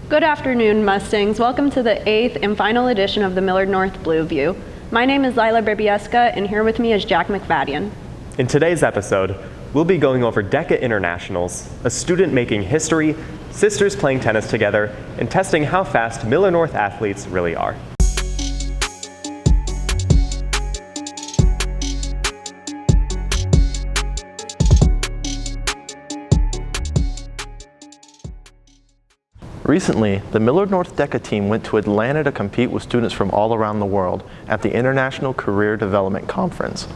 Good afternoon, Mustangs. Welcome to the 8th and final edition of the Millard North Blue View. My name is Lila Bibieska, and here with me is Jack McFadden. In today's episode, we'll be going over DECA Internationals, a student making history, sisters playing tennis together, and testing how fast Millard North athletes really are. Recently, the Millard North DECA team went to Atlanta to compete with students from all around the world at the International Career Development Conference.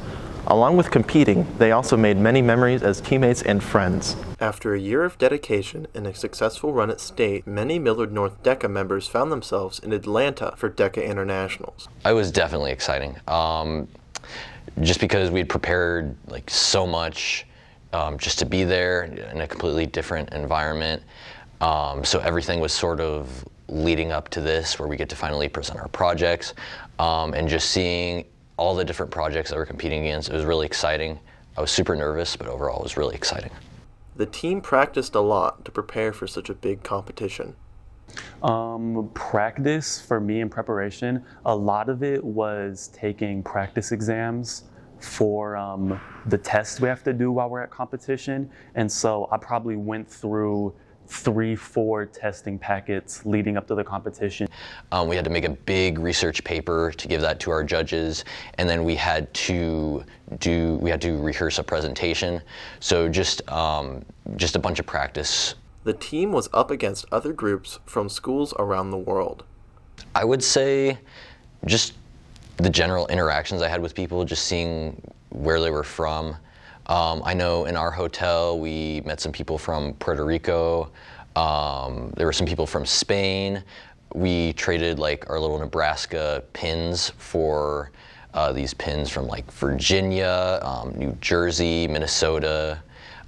Along with competing, they also made many memories as teammates and friends. After a year of dedication and a successful run at state, many Millard North DECA members found themselves in Atlanta for DECA Internationals. It was definitely exciting, just because we'd prepared so much just to be there in a completely different environment. So everything was sort of leading up to this, where we get to finally present our projects, and just seeing all the different projects that we're competing against. It was really exciting. I was super nervous, but overall it was really exciting. The team practiced a lot to prepare for such a big competition. Practice for me in preparation, a lot of it was taking practice exams for the tests we have to do while we're at competition. And so I probably went through 3-4 testing packets leading up to the competition. We had to make a big research paper to give that to our judges, and then we had to rehearse a presentation. So just a bunch of practice. The team was up against other groups from schools around the world. I would say just the general interactions I had with people, just seeing where they were from. I know in our hotel we met some people from Puerto Rico. There were some people from Spain. We traded our little Nebraska pins for these pins from Virginia, New Jersey, Minnesota.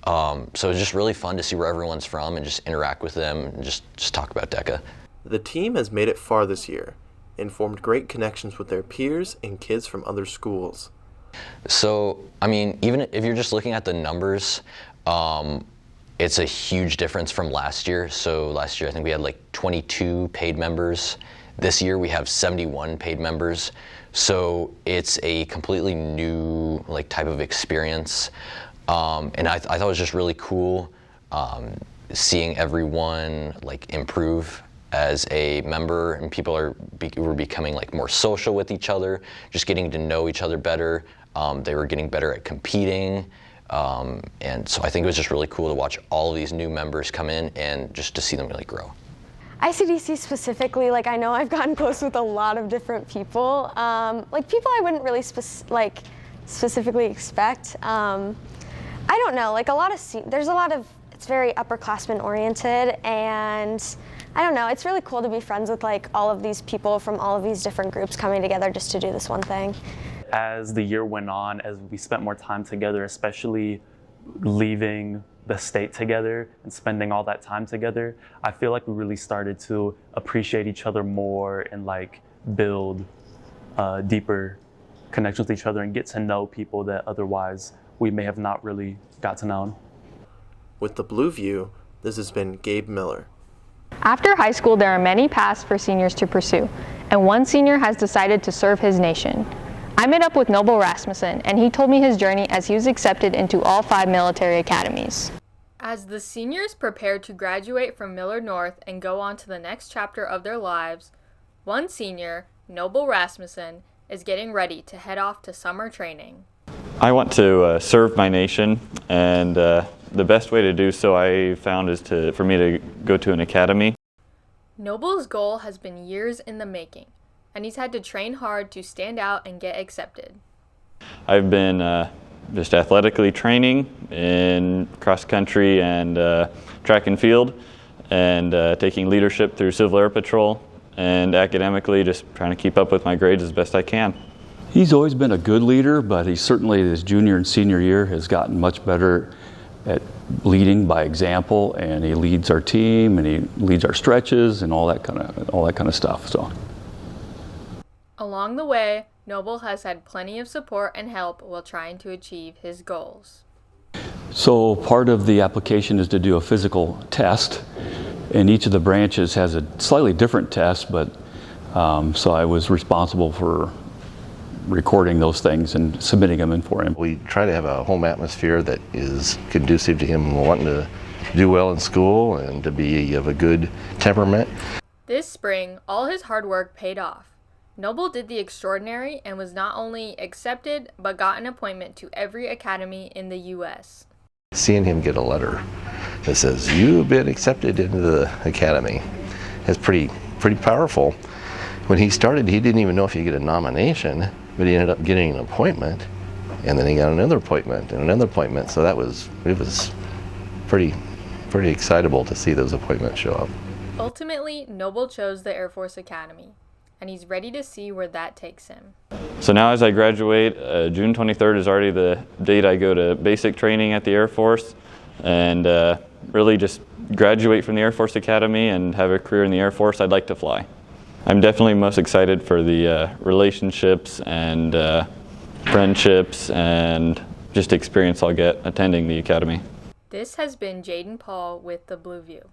So it was just really fun to see where everyone's from and just interact with them and just talk about DECA. The team has made it far this year and formed great connections with their peers and kids from other schools. So, I mean, even if you're just looking at the numbers, it's a huge difference from last year. So last year I think we had 22 paid members. This year we have 71 paid members. So it's a completely new type of experience. And I thought it was just really cool seeing everyone improve as a member, and people were becoming more social with each other, just getting to know each other better. They were getting better at competing, and so I think it was just really cool to watch all of these new members come in and just to see them really grow. ICDC specifically, I know I've gotten close with a lot of different people, people I wouldn't really specifically expect. I don't know, there's a lot of, it's very upperclassmen oriented, and I don't know, it's really cool to be friends with all of these people from all of these different groups coming together just to do this one thing. As the year went on, as we spent more time together, especially leaving the state together and spending all that time together, I feel like we really started to appreciate each other more and build deeper connections with each other and get to know people that otherwise we may have not really got to know. With the Blue View, this has been Gabe Miller. After high school, there are many paths for seniors to pursue, and one senior has decided to serve his nation. I met up with Noble Rasmussen, and he told me his journey as he was accepted into all 5 military academies. As the seniors prepare to graduate from Millard North and go on to the next chapter of their lives, one senior, Noble Rasmussen, is getting ready to head off to summer training. I want to serve my nation, and the best way to do so I found is for me to go to an academy. Noble's goal has been years in the making, and he's had to train hard to stand out and get accepted. I've been just athletically training in cross country and track and field, and taking leadership through Civil Air Patrol, and academically just trying to keep up with my grades as best I can. He's always been a good leader, but he certainly his junior and senior year has gotten much better at leading by example, and he leads our team and he leads our stretches and all that kind of stuff. So along the way, Noble has had plenty of support and help while trying to achieve his goals. So part of the application is to do a physical test, And each of the branches has a slightly different test, but so I was responsible for recording those things and submitting them in for him. We try to have a home atmosphere that is conducive to him wanting to do well in school and to be of a good temperament. This spring, all his hard work paid off. Noble did the extraordinary and was not only accepted, but got an appointment to every academy in the U.S. Seeing him get a letter that says, "You've been accepted into the academy," is pretty powerful. When he started, he didn't even know if he'd get a nomination, but he ended up getting an appointment, and then he got another appointment and another appointment. So it was pretty excitable to see those appointments show up. Ultimately, Noble chose the Air Force Academy, and he's ready to see where that takes him. So now as I graduate, June 23rd is already the date I go to basic training at the Air Force, and really just graduate from the Air Force Academy and have a career in the Air Force. I'd like to fly. I'm definitely most excited for the relationships and friendships and just experience I'll get attending the academy. This has been Jaden Paul with the Blue View.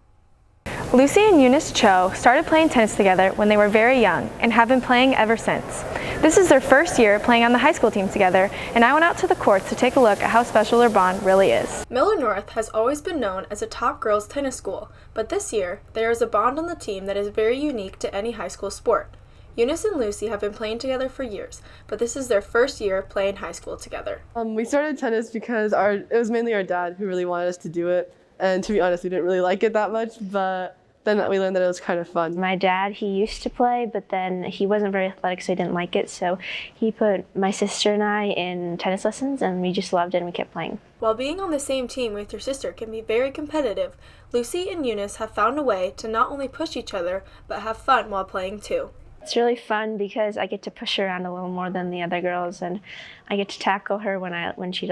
Lucy and Eunice Cho started playing tennis together when they were very young and have been playing ever since. This is their first year playing on the high school team together, and I went out to the courts to take a look at how special their bond really is. Miller North has always been known as a top girls tennis school, but this year there is a bond on the team that is very unique to any high school sport. Eunice and Lucy have been playing together for years, but this is their first year playing high school together. We started tennis because it was mainly our dad who really wanted us to do it, and to be honest, we didn't really like it that much, but then we learned that it was kind of fun. My dad, he used to play, but then he wasn't very athletic, so he didn't like it. So he put my sister and I in tennis lessons, and we just loved it and we kept playing. While being on the same team with your sister can be very competitive, Lucy and Eunice have found a way to not only push each other, but have fun while playing too. It's really fun because I get to push her around a little more than the other girls, and I get to tackle her when she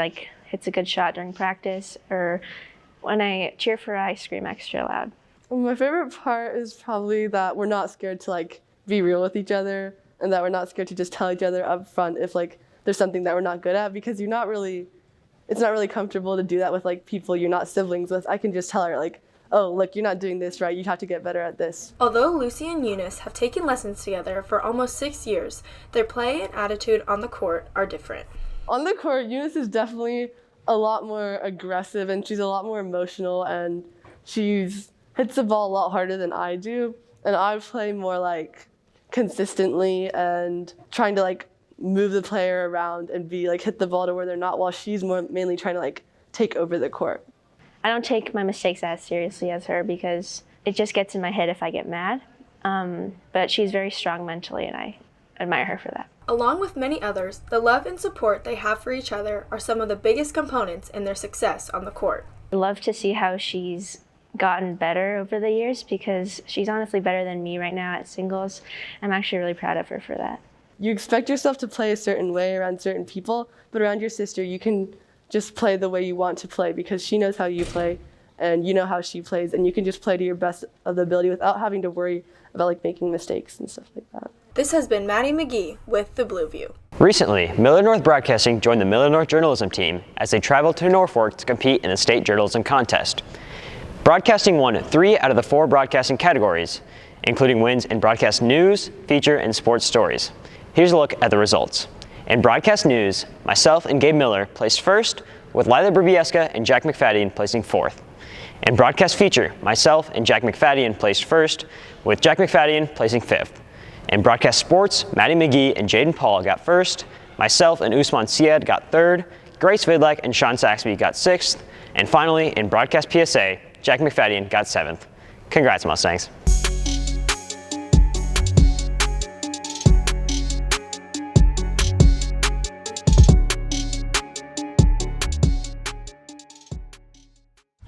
hits a good shot during practice, or when I cheer for her, I scream extra loud. My favorite part is probably that we're not scared to be real with each other, and that we're not scared to just tell each other up front if there's something that we're not good at, because it's not really comfortable to do that with people you're not siblings with. I can just tell her oh, look, you're not doing this right, you have to get better at this. Although Lucy and Eunice have taken lessons together for almost 6 years, their play and attitude on the court are different. On the court, Eunice is definitely a lot more aggressive, and she's a lot more emotional, and she hits the ball a lot harder than I do, and I play more consistently and trying to move the player around and be hit the ball to where they're not, while she's mainly trying to take over the court. I don't take my mistakes as seriously as her because it just gets in my head if I get mad, but she's very strong mentally, and I admire her for that. Along with many others, the love and support they have for each other are some of the biggest components in their success on the court. I love to see how she's gotten better over the years because she's honestly better than me right now at singles. I'm actually really proud of her for that. You expect yourself to play a certain way around certain people, but around your sister you can just play the way you want to play because she knows how you play and you know how she plays, and you can just play to your best of the ability without having to worry about making mistakes and stuff like that. This has been Maddie McGee with the Blue View. Recently, Miller North Broadcasting joined the Miller North journalism team as they traveled to Norfolk to compete in the state journalism contest. Broadcasting won 3 out of the 4 broadcasting categories, including wins in broadcast news, feature, and sports stories. Here's a look at the results. In broadcast news, myself and Gabe Miller placed first, with Lila Brubieska and Jack McFadden placing 4th. In broadcast feature, myself and Jack McFadden placed first, with Jack McFadden placing 5th. In broadcast sports, Maddie McGee and Jaden Paul got 1st, myself and Usman Syed got 3rd, Grace Vidlek and Sean Saxby got 6th, and finally, in broadcast PSA, Jack McFadden got 7th. Congrats, Mustangs.